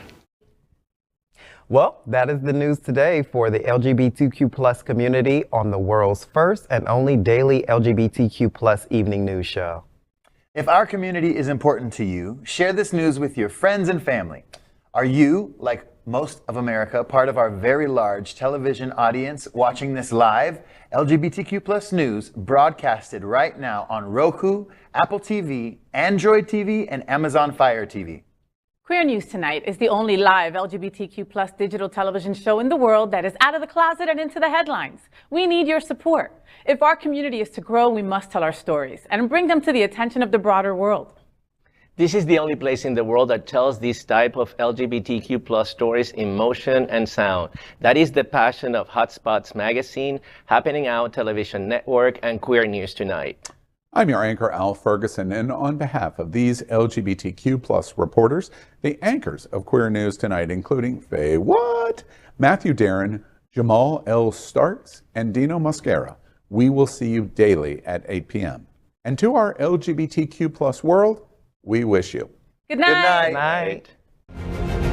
Well, that is the news today for the LGBTQ+ community on the world's first and only daily LGBTQ+ evening news show. If our community is important to you, share this news with your friends and family. Are you, like most of America, part of our very large television audience watching this live? LGBTQ+ news broadcasted right now on Roku, Apple TV, Android TV, and Amazon Fire TV. Queer News Tonight is the only live LGBTQ+ digital television show in the world that is out of the closet and into the headlines. We need your support. If our community is to grow, we must tell our stories and bring them to the attention of the broader world. This is the only place in the world that tells this type of LGBTQ+ stories in motion and sound. That is the passion of Hotspots Magazine, Happening Out Television Network, and Queer News Tonight. I'm your anchor, Al Ferguson, and on behalf of these LGBTQ+ reporters, the anchors of Queer News Tonight, including FayWhat, Matthew Darren, Jamaal Starks, and Dino Mosquera, we will see you daily at 8 p.m. And to our LGBTQ+ world, we wish you good night. Good night. Good night.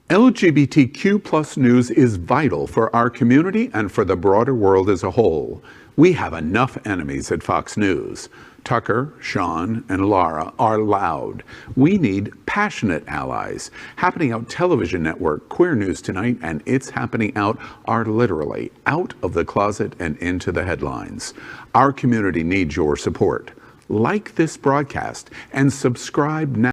LGBTQ plus news is vital for our community and for the broader world as a whole. We have enough enemies at Fox News. Tucker, Sean, and Laura are loud. We need passionate allies. Happening Out Television Network, Queer News Tonight, and It's Happening Out are literally out of the closet and into the headlines. Our community needs your support. Like this broadcast and subscribe now.